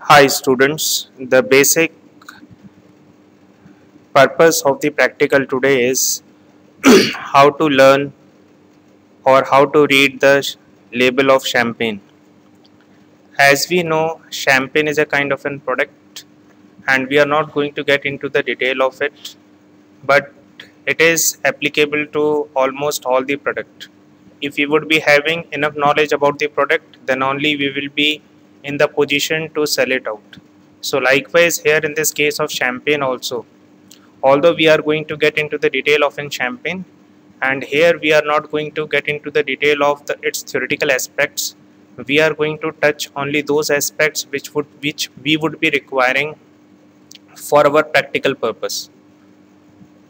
Hi students, the basic purpose of the practical today is how to learn or how to read the label of champagne. As we know, champagne is a kind of a product and we are not going to get into the detail of it, but it is applicable to almost all the product. If we would be having enough knowledge about the product, then only we will be in the position to sell it out. So likewise here in this case of champagne also, although we are going to get into the detail of in champagne, and here we are not going to get into the detail of its theoretical aspects. We are going to touch only those aspects which we would be requiring for our practical purpose.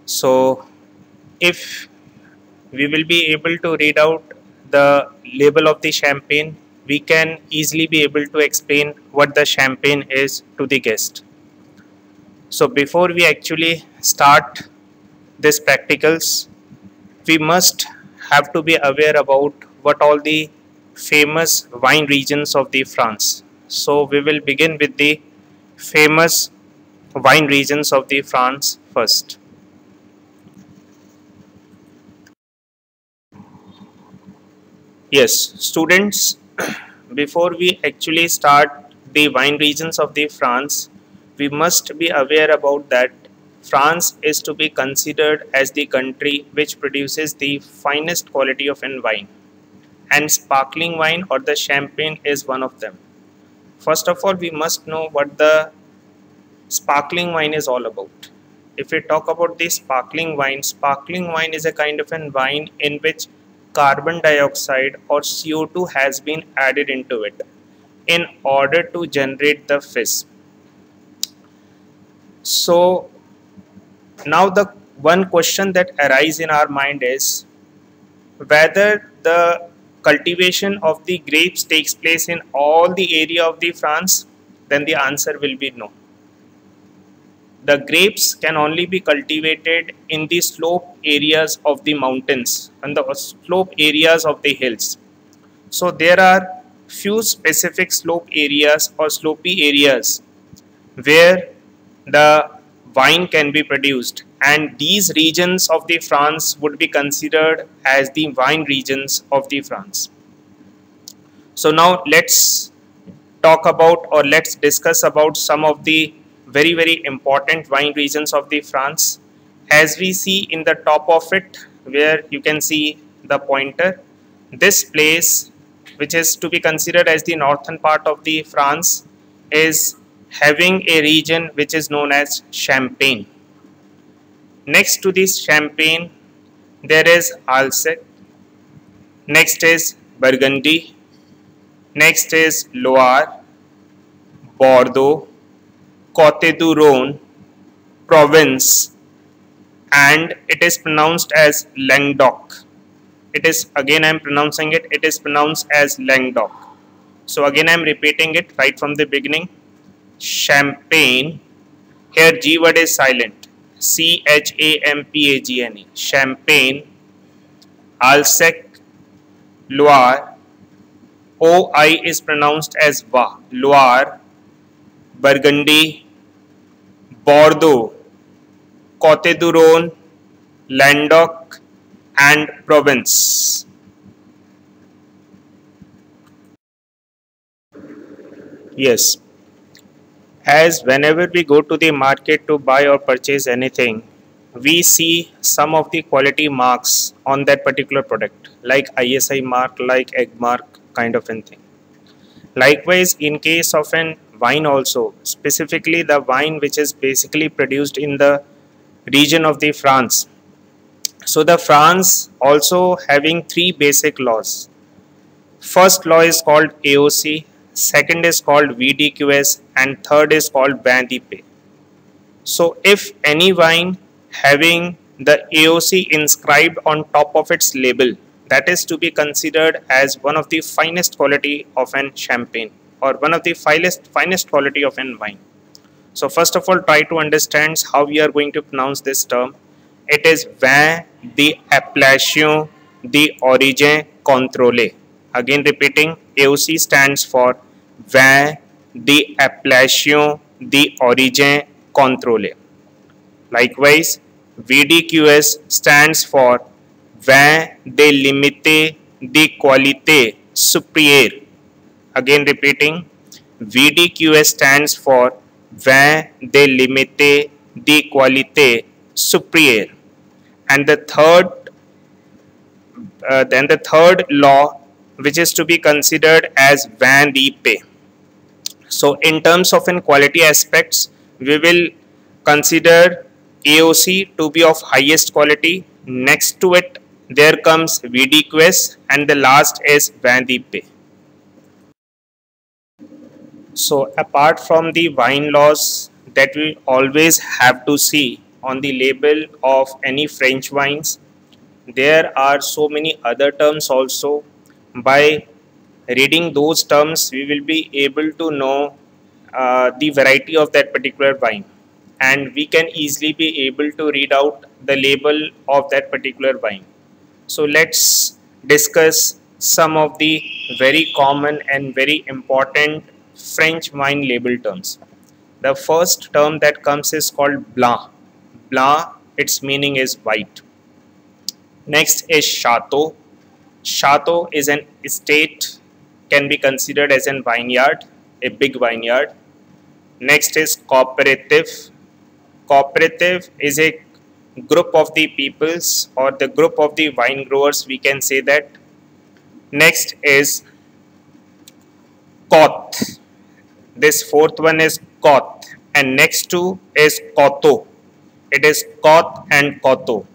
So if we will be able to read out the label of the champagne, we can easily be able to explain what the champagne is to the guest. So before we actually start this practicals, we must have to be aware about what all the famous wine regions of the France. So we will begin with the famous wine regions of the France first. Yes, students, before we actually start the wine regions of the France, we must be aware about that France is to be considered as the country which produces the finest quality of wine, and sparkling wine or the champagne is one of them. First of all, we must know what the sparkling wine is all about. If we talk about the sparkling wine is a kind of a wine in which carbon dioxide or CO2 has been added into it in order to generate the fizz. So now the one question that arises in our mind is whether the cultivation of the grapes takes place in all the area of the France, then the answer will be no. The grapes can only be cultivated in the slope areas of the mountains and the slope areas of the hills. So there are few specific slope areas or slopy areas where the wine can be produced, and these regions of the France would be considered as the wine regions of the France. So now let's talk about or let's discuss about some of the very important wine regions of the France. As we see in the top of it, where you can see the pointer, this place which is to be considered as the northern part of the France is having a region which is known as Champagne. Next to this Champagne there is Alsace, next is Burgundy, next is Loire, Bordeaux, Côte du Rhône, Provence, and it is pronounced as Languedoc. It is, again I am pronouncing it, it is pronounced as Languedoc. So again I am repeating it right from the beginning. Champagne, here G word is silent, Champagne, Champagne, Alsace, Loire, OI is pronounced as Va, Loire, Burgundy, Bordeaux, Côte du Rhône, Languedoc, and Provence. Yes, as whenever we go to the market to buy or purchase anything, we see some of the quality marks on that particular product, like ISI mark, like egg mark, kind of a thing. Likewise, in case of an wine also, specifically the wine which is basically produced in the region of the France. So the France also having three basic laws. First law is called AOC, second is called VDQS, and third is called Vin de Paix. So if any wine having the AOC inscribed on top of its label, that is to be considered as one of the finest quality of an champagne or one of the finest quality of an wine. So first of all, try to understand how we are going to pronounce this term. It is Vin d'Appellation d'Origine Contrôlée. Again repeating, AOC stands for Vin de appellation d'origine contrôlée. Likewise, VDQS stands for vin de limité de qualité supérieure. Again repeating, VDQS stands for vin de limité de qualité supérieure. And the third law, which is to be considered as vin de paix. So in terms of in quality aspects, we will consider AOC to be of highest quality. Next to it, there comes VDQS, and the last is vin de paix. So apart from the wine laws that we always have to see on the label of any French wines, there are so many other terms also. By reading those terms, we will be able to know the variety of that particular wine, and we can easily be able to read out the label of that particular wine. So let's discuss some of the very common and very important French wine label terms. The first term that comes is called blanc. Blanc, its meaning is white. Next is chateau. Chateau is an estate, can be considered as a vineyard, a big vineyard. Next is cooperative. Cooperative is a group of the peoples or the group of the wine growers, we can say that. Next is Coth. This fourth one is Coth, and next to is Coteau. It is Coth and Coteau.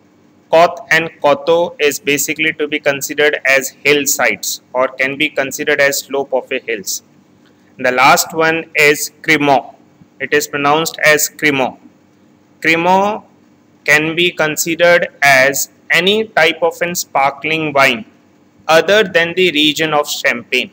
Coth and Coteau is basically to be considered as hillsides or can be considered as slope of a hills. The last one is Cremant. It is pronounced as Cremant. Cremant can be considered as any type of a sparkling wine other than the region of Champagne.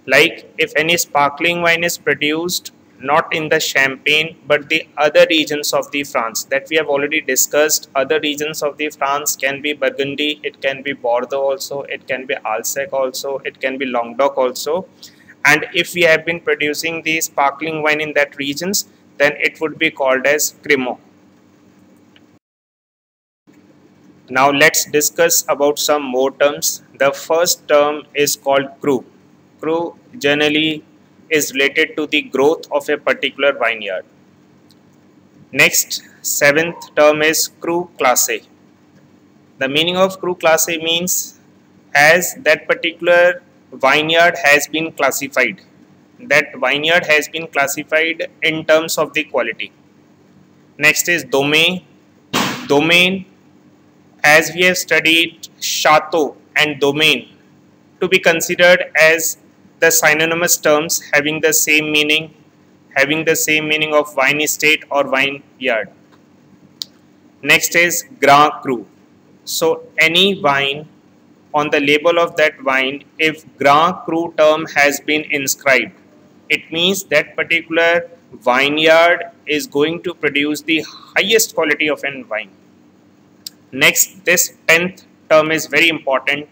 Like if any sparkling wine is produced not in the Champagne but the other regions of the France that we have already discussed. Other regions of the France can be Burgundy, it can be Bordeaux also, it can be Alsace also, it can be Languedoc also. And if we have been producing the sparkling wine in that regions, then it would be called as Cremant. Now let's discuss about some more terms. The first term is called cru. Cru generally is related to the growth of a particular vineyard. Next, seventh term is cru classé. The meaning of cru classé means as that particular vineyard has been classified. That vineyard has been classified in terms of the quality. Next is domain. Domain, as we have studied chateau and domain to be considered as the synonymous terms having the same meaning of wine estate or vineyard. Next is Grand Cru. So any wine on the label of that wine, if Grand Cru term has been inscribed, it means that particular vineyard is going to produce the highest quality of a wine. Next, this 10th term is very important.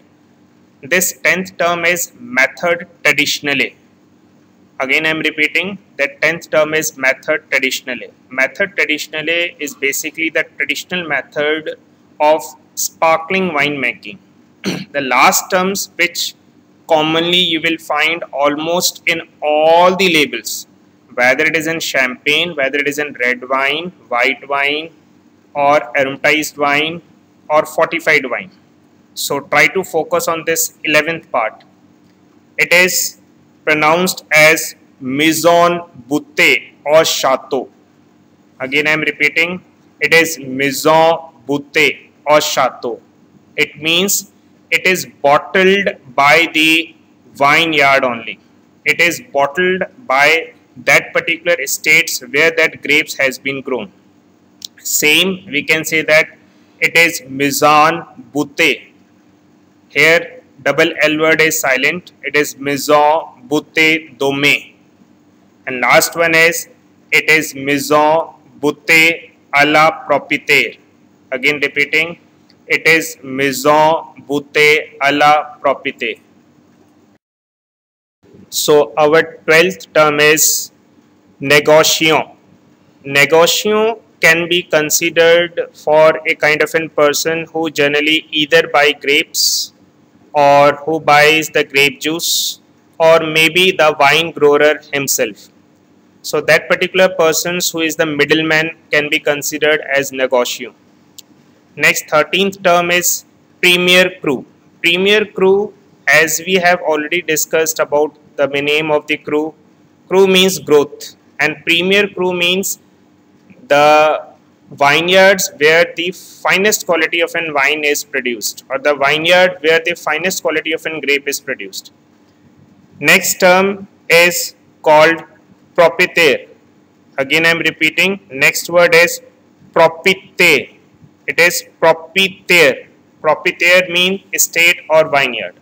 This 10th term is method traditionnelle. Again I am repeating that 10th term is method traditionnelle. Method traditionnelle is basically the traditional method of sparkling wine making. The last terms which commonly you will find almost in all the labels, whether it is in champagne, whether it is in red wine, white wine or aromatized wine or fortified wine. So try to focus on this 11th part. It is pronounced as Maison Bouteille or Chateau. Again I am repeating, it is Maison Bouteille or Chateau. It means it is bottled by the vineyard only. It is bottled by that particular estates where that grapes has been grown. Same we can say that it is Maison Bouteille. Here double L word is silent. It is Maison Bouteille Domaine. And last one is it is Maison Bouteille à la Propriétaire. Again repeating, it is Maison Bouteille à la Propriétaire. So our 12th term is negociant. Negociant can be considered for a kind of a person who generally either buy grapes or who buys the grape juice or maybe the wine grower himself. So that particular person who is the middleman can be considered as negociant. Next 13th term is premier cru. Premier cru, as we have already discussed about the name of the cru, cru means growth and premier cru means the vineyards where the finest quality of an wine is produced or the vineyard where the finest quality of an grape is produced. Next term is called proprietaire. Again I am repeating, next word is proprietaire. It is proprietaire. Proprietaire means estate or vineyard.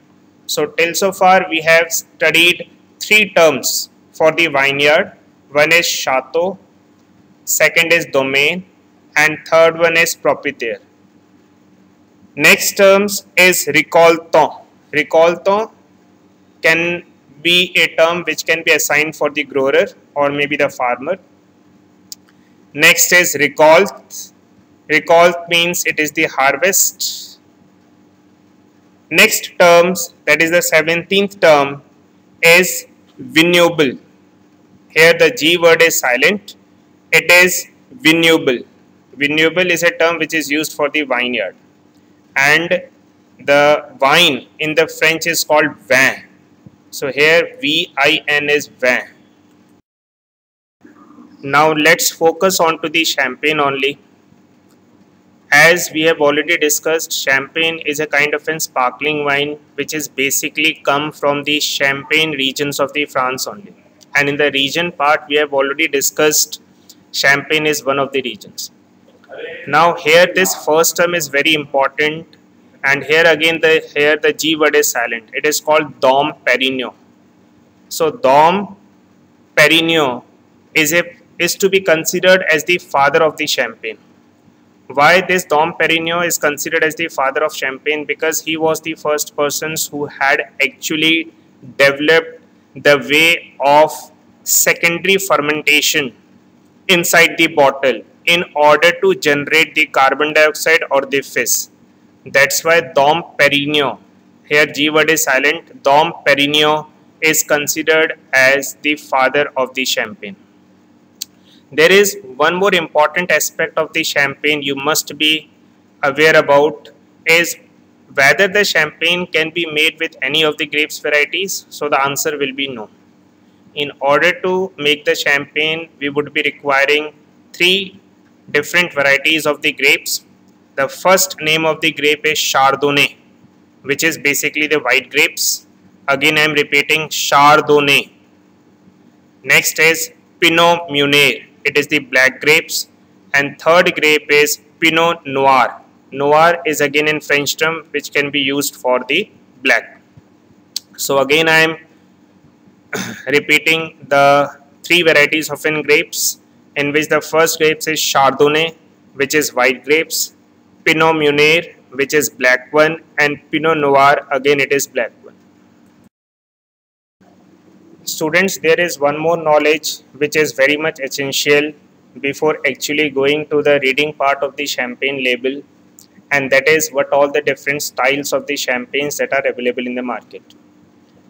So till so far we have studied three terms for the vineyard. One is chateau, second is domain, and third one is proprietaire. Next terms is récoltant. Récoltant can be a term which can be assigned for the grower or maybe the farmer. Next is récolte. Récolte means it is the harvest. Next terms, that is the 17th term, is vignoble. Here the G word is silent. It is vignoble. Vignoble is a term which is used for the vineyard. And the wine in the French is called vin. So here VIN is vin. Now let's focus on to the champagne only. As we have already discussed, champagne is a kind of a sparkling wine which is basically come from the Champagne regions of the France only. And in the region part we have already discussed Champagne is one of the regions. Now here this first term is very important and here again the G word is silent. It is called Dom Perignon. So Dom Perignon is to be considered as the father of the Champagne. Why this Dom Perignon is considered as the father of Champagne? Because he was the first person who had actually developed the way of secondary fermentation inside the bottle in order to generate the carbon dioxide or the fizz. That's why Dom Perignon, here G word is silent, Dom Perignon is considered as the father of the Champagne. There is one more important aspect of the champagne you must be aware about is whether the champagne can be made with any of the grapes varieties. So the answer will be no. In order to make the champagne, we would be requiring three different varieties of the grapes. The first name of the grape is Chardonnay, which is basically the white grapes. Again I am repeating, Chardonnay. Next is Pinot Meunier. It is the black grapes, and third grape is Pinot Noir. Noir is again in French term which can be used for the black. So again I am repeating the three varieties of grapes, in which the first grapes is Chardonnay, which is white grapes, Pinot Meunier, which is black one, and Pinot Noir, again it is black one. Students, there is one more knowledge which is very much essential before actually going to the reading part of the champagne label, and that is what all the different styles of the champagnes that are available in the market.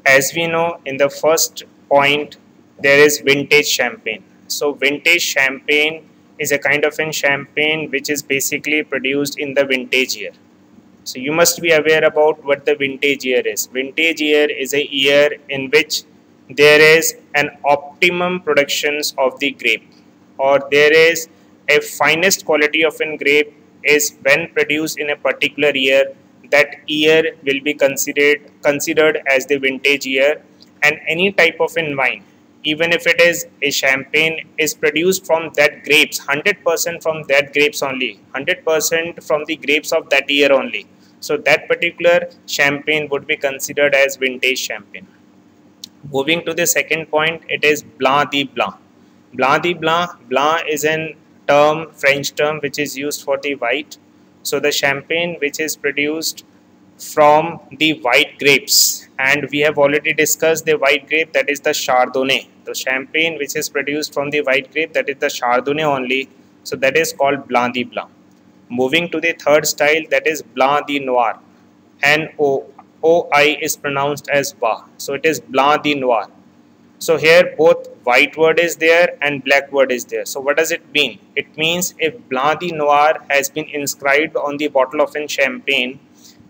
As we know, in the first point there is vintage champagne. So vintage champagne is a kind of a champagne which is basically produced in the vintage year. So you must be aware about what the vintage year is. Vintage year is a year in which there is an optimum productions of the grape, or there is a finest quality of a grape is when produced in a particular year. That year will be considered as the vintage year, and any type of wine, even if it is a champagne, is produced from that grapes, 100% from that grapes only, 100% from the grapes of that year only. So that particular champagne would be considered as vintage champagne. Moving to the second point, it is Blanc de Blanc. Blanc de Blanc, Blanc is a term, French term, which is used for the white. So the champagne which is produced from the white grapes, and we have already discussed the white grape, that is the Chardonnay. The champagne which is produced from the white grape, that is the Chardonnay only, so that is called Blanc de Blanc. Moving to the third style, that is Blanc de Noir. N-O-I is pronounced as Wa, so it is Blanc de Noir. So here both white word is there and black word is there. So what does it mean? It means if Blanc de Noir has been inscribed on the bottle of a champagne,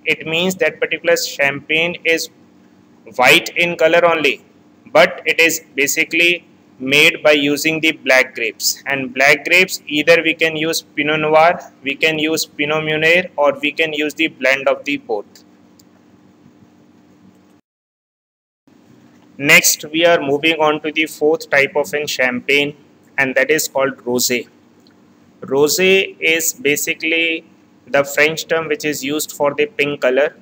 it means that particular champagne is white in color only, but it is basically made by using the black grapes. And black grapes, either we can use Pinot Noir, we can use Pinot Meunier, or we can use the blend of the both. Next, we are moving on to the fourth type of a champagne, and that is called rosé. Rosé is basically the French term which is used for the pink color,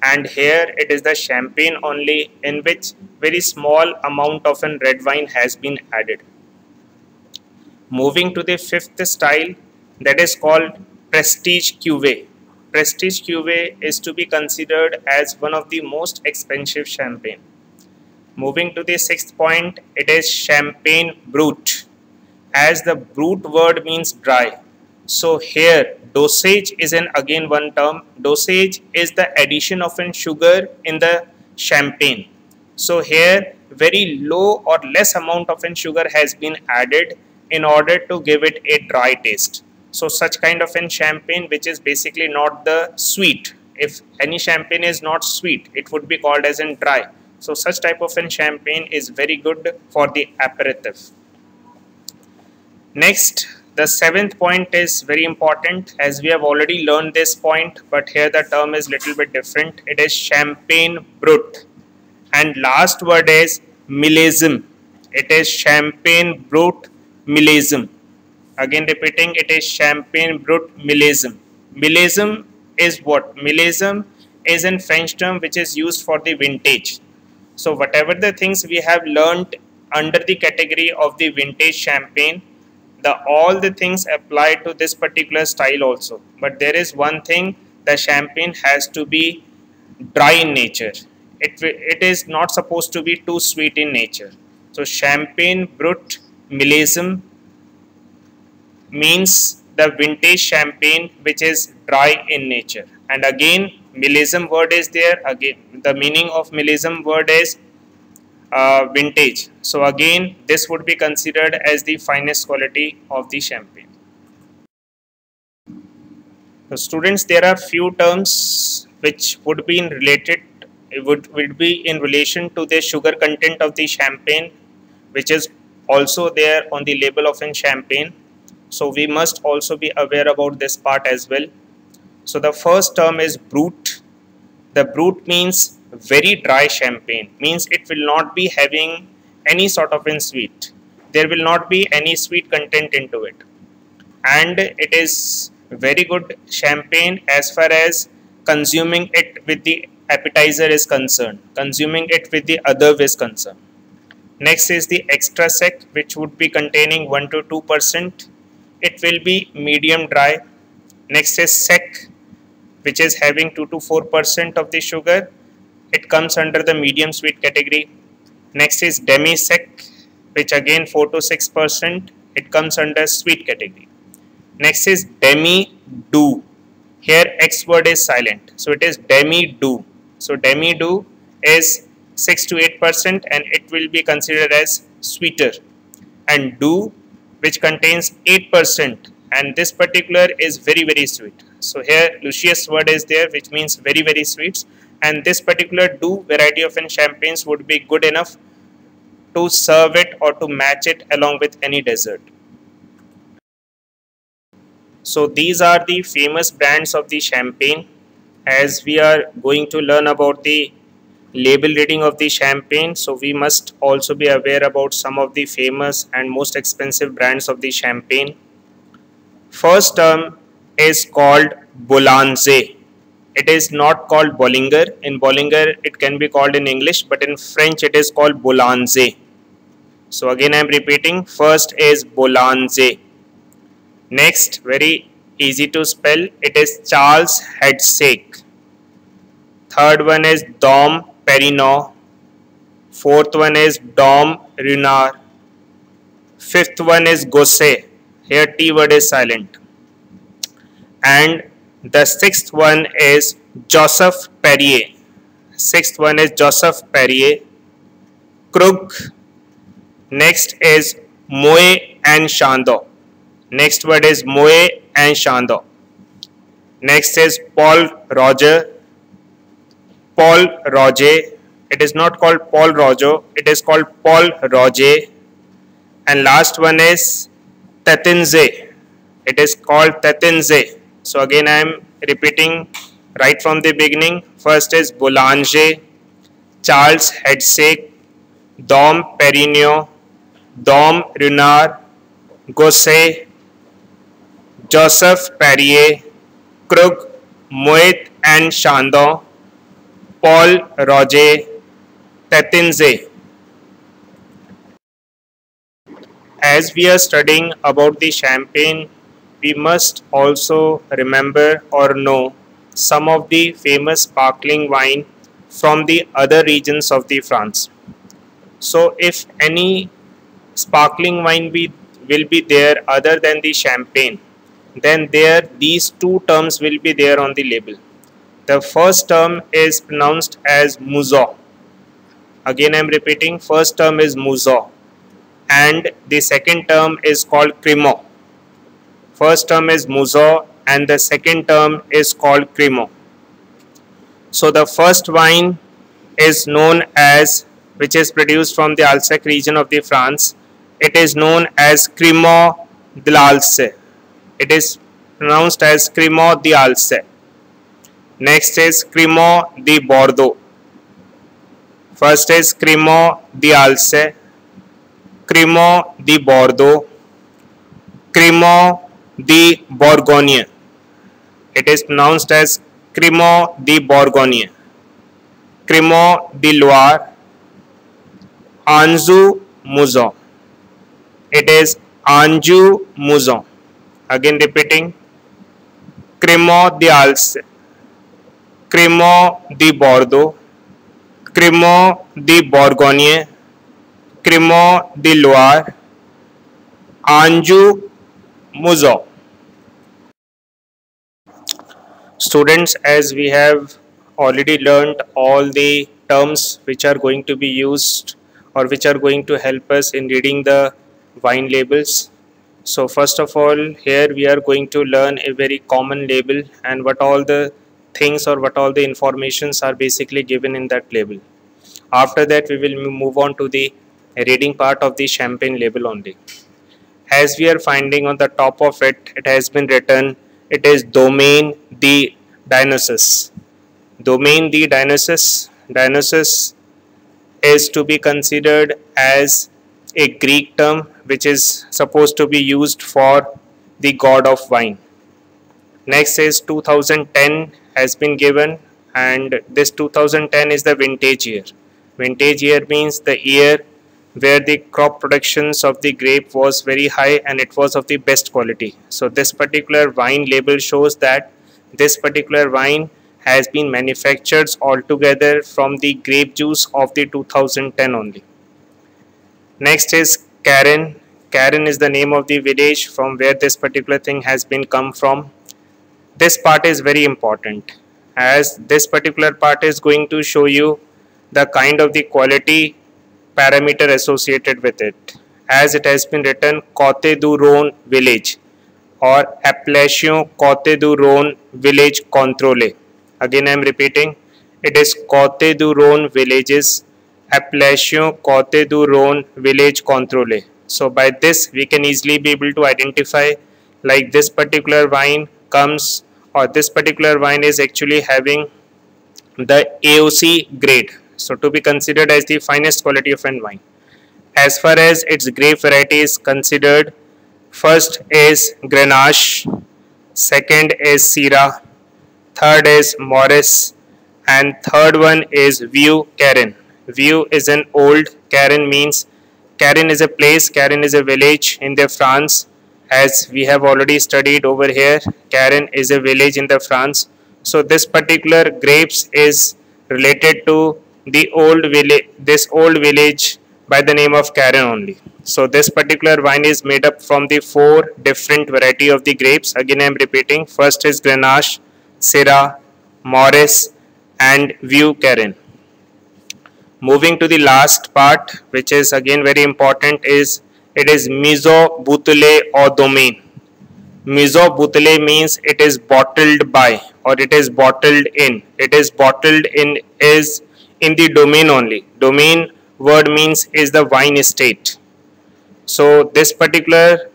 and here it is the champagne only in which very small amount of a red wine has been added. Moving to the fifth style, that is called Prestige Cuvée. Prestige Cuvée is to be considered as one of the most expensive champagne. Moving to the sixth point, it is Champagne Brut, as the brut word means dry. So here dosage is again one term. Dosage is the addition of an sugar in the champagne. So here very low or less amount of an sugar has been added in order to give it a dry taste. So such kind of an champagne which is basically not the sweet. If any champagne is not sweet, it would be called as in dry. So such type of an champagne is very good for the aperitif. Next, the seventh point is very important, as we have already learned this point, but here the term is little bit different. It is Champagne Brut. And last word is millésime. It is Champagne Brut millésime. Again repeating, it is Champagne Brut millésime. Millésime is what? Millésime is a French term which is used for the vintage. So whatever the things we have learned under the category of the vintage champagne, all the things apply to this particular style also. But there is one thing, the champagne has to be dry in nature. It is not supposed to be too sweet in nature. So Champagne Brut millésime means the vintage champagne which is dry in nature. And again, millésime word is there. Again, the meaning of millésime word is vintage. So again, this would be considered as the finest quality of the champagne. So students, there are few terms which would be would be in relation to the sugar content of the champagne, which is also there on the label of a champagne. So we must also be aware about this part as well. So the first term is brut. The brut means very dry champagne, means it will not be having any sort of sweet. There will not be any sweet content into it, and it is very good champagne as far as consuming it with the appetizer is concerned, consuming it with the other is concerned. Next is the extra sec, which would be containing 1 to 2%. It will be medium dry. Next is sec, which is having 2 to 4% of the sugar. It comes under the medium sweet category. Next is demi sec, which again 4 to 6%. It comes under sweet category. Next is demi doux. Here X word is silent, so it is demi doux. So demi doux is 6 to 8%, and it will be considered as sweeter. And doux, which contains 8%, and this particular is very sweet. So here luscious word is there, which means very sweet, and this particular doux variety of champagnes would be good enough to serve it or to match it along with any dessert. So these are the famous brands of the champagne. As we are going to learn about the label reading of the champagne, so we must also be aware about some of the famous and most expensive brands of the champagne. First term is called Boulanger. It is not called Bollinger. In Bollinger it can be called in English, but in French it is called Boulanger. So again I am repeating, first is Boulanger. Next, very easy to spell, it is Charles Hedsake. Third one is Dom Perignon. Fourth one is Dom Ruinart. Fifth one is Gosset. Here T word is silent. And the sixth one is Joseph Perrier. Sixth one is Joseph Perrier. Krug. Next is Moet and Chandon. Next word is Moet and Chandon. Next is Paul Roger. Paul Roger. It is not called Paul Roger. It is called Paul Roger. And last one is Taittinger. It is called Taittinger. So again I am repeating right from the beginning. First is Boulanger, Charles Hedseth, Dom Perignon, Dom Ruinart, Gosset, Joseph Perrier, Krug, Moet and Chandon, Paul Roger, Taittinger. As we are studying about the champagne, we must also remember or know some of the famous sparkling wine from the other regions of the France. So if any sparkling wine will be there other than the champagne, then these two terms will be there on the label. The first term is pronounced as Mousseux. Again I am repeating, first term is Mousseux. And the second term is called Crémant. First term is Mousseux and the second term is called Crémant. So the first wine is known as, which is produced from the Alsace region of the France, it is known as Crémant de l'Alsace. It is pronounced as Crémant d'Alsace. Next is Crémant de Bordeaux. First is Crémant d'Alsace, Crémant de Bordeaux, Crémant de Bourgogne. It is pronounced as Crémant de Bourgogne, Crémant de Loire, Anjou Mousson. It is Anjou Mousson. Again repeating, Crémant d'Alsace, Crémant de Bordeaux, Crémant de Bourgogne, Crémant de Loire, Anjou Mousson. Students, as we have already learned all the terms which are going to be used or which are going to help us in reading the wine labels. So first of all, here we are going to learn a very common label and what all the things or what all the informations are basically given in that label. After that, we will move on to the reading part of the champagne label only. As we are finding on the top of it, it has been written, it is Domaine de Dionysus. Domaine de Dionysus. Dionysus is to be considered as a Greek term which is supposed to be used for the god of wine. Next is 2010 has been given, and this 2010 is the vintage year. Vintage year means the year where the crop productions of the grape was very high and it was of the best quality. So this particular wine label shows that this particular wine has been manufactured altogether from the grape juice of the 2010 only. Next is Caron. Caron is the name of the village from where this particular thing has been come from. This part is very important, as this particular part is going to show you the kind of the quality parameter associated with it, as it has been written Côte du Rhône village or Appellation Côte du Rhône village contrôlé. Again I am repeating, it is Côte du Rhône villages, Appellation Côte du Rhône village contrôlé. So by this we can easily be able to identify like this particular wine comes, or this particular wine is actually having the AOC grade, so to be considered as the finest quality of wine. As far as its grape variety is considered, first is Grenache, second is Syrah, third is Maurice, and third one is Vieux Carène. Vieux is an old, Carène means, Carène is a place, Carène is a village in the France. As we have already studied over here, Carène is a village in the France. So this particular grapes is related to the old village, this old village by the name of Karen only. So this particular wine is made up from the 4 different variety of the grapes. Again I am repeating, first is Grenache, Syrah, Maurice and Vieux Carignan. Moving to the last part, which is again very important, is it is Maison Bouteille or Domaine. Maison Bouteille means it is bottled by or it is bottled in. It is bottled in is in the domain only. Domain word means is the wine estate. So this particular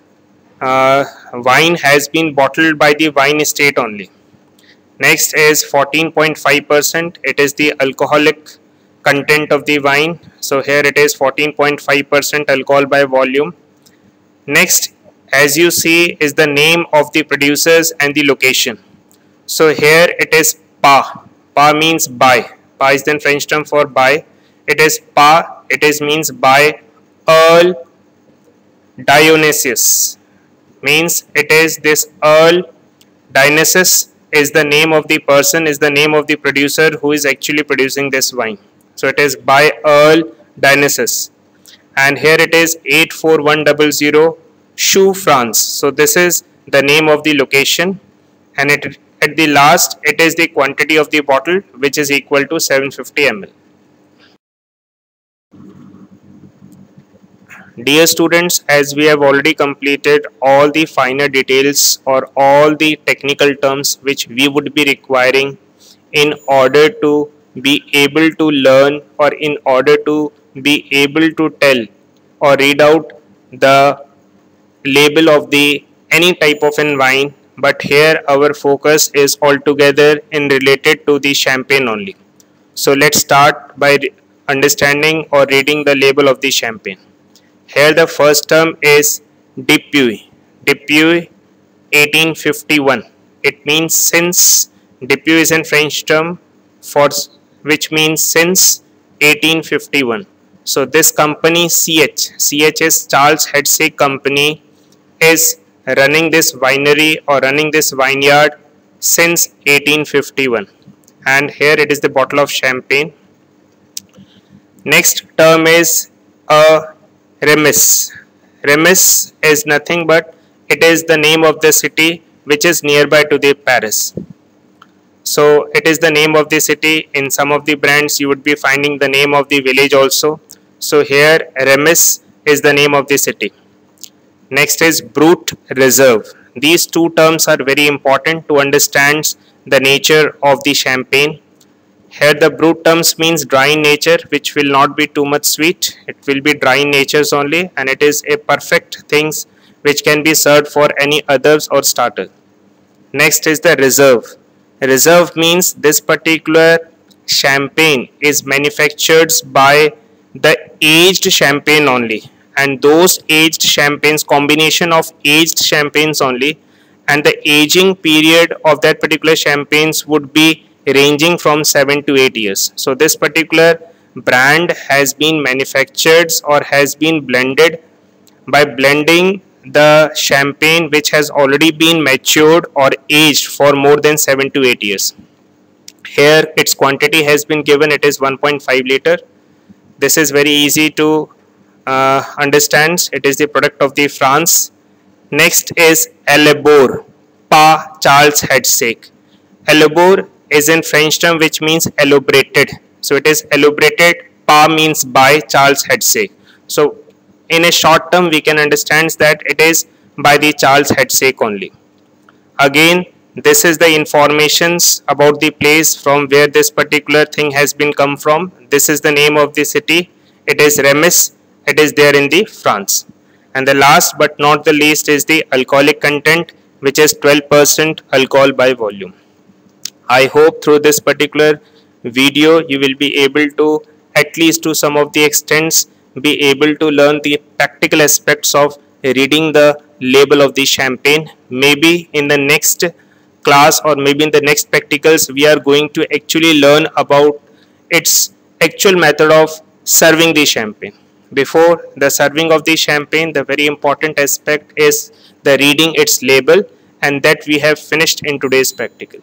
wine has been bottled by the wine estate only. Next is 14.5%. It is the alcoholic content of the wine. So here it is 14.5% alcohol by volume. Next, as you see, is the name of the producers and the location. So here it is Pa. Pa means by. Pa is the French term for by. It is Pa. It is means by Earl Dionysius. Means it is this Earl Dionysius is the name of the person, is the name of the producer who is actually producing this wine. So it is by Earl Dionysius. And here it is 84100 Choux, France. So this is the name of the location, and it at the last it is the quantity of the bottle, which is equal to 750 ml. Dear students, as we have already completed all the finer details or all the technical terms which we would be requiring in order to be able to learn or in order to be able to tell or read out the label of the any type of a wine, but here our focus is altogether in related to the champagne only. So let's start by understanding or reading the label of the champagne. Here the first term is Depuis. Depuis 1851. It means since. Depuis is a French term for which means since 1851. So this company CH is Charles Hedsake Company, is running this winery or running this vineyard since 1851. And here it is the bottle of champagne. Next term is Reims. Reims is nothing but it is the name of the city which is nearby to the Paris. So it is the name of the city. In some of the brands you would be finding the name of the village also. So here Reims is the name of the city. Next is Brut Reserve. These two terms are very important to understand the nature of the champagne. Here the brut terms means dry in nature, which will not be too much sweet. It will be dry in natures only, and it is a perfect things which can be served for any others or starter. Next is the reserve. Reserve means this particular champagne is manufactured by the aged champagne only, and those aged champagnes, combination of aged champagnes only, and the aging period of that particular champagnes would be ranging from 7 to 8 years. So this particular brand has been manufactured or has been blended by blending the champagne which has already been matured or aged for more than 7 to 8 years. Here its quantity has been given, it is 1.5 liter. This is very easy to understand. It is the product of the France. Next is Elabor, Pa Charles Hedsake. Elabor is in French term which means elaborated. So it is elaborated. Pa means by Charles Hedsake. So in a short term we can understand that it is by the Charles Hedsake only. Again, this is the informations about the place from where this particular thing has been come from. This is the name of the city. It is Reims. It is there in the France. And the last but not the least is the alcoholic content, which is 12% alcohol by volume. I hope through this particular video you will be able to, at least to some of the extents, be able to learn the practical aspects of reading the label of the champagne. Maybe in the next class or maybe in the next practicals we are going to actually learn about its actual method of serving the champagne. Before the serving of the champagne, the very important aspect is the reading its label, and that we have finished in today's practical.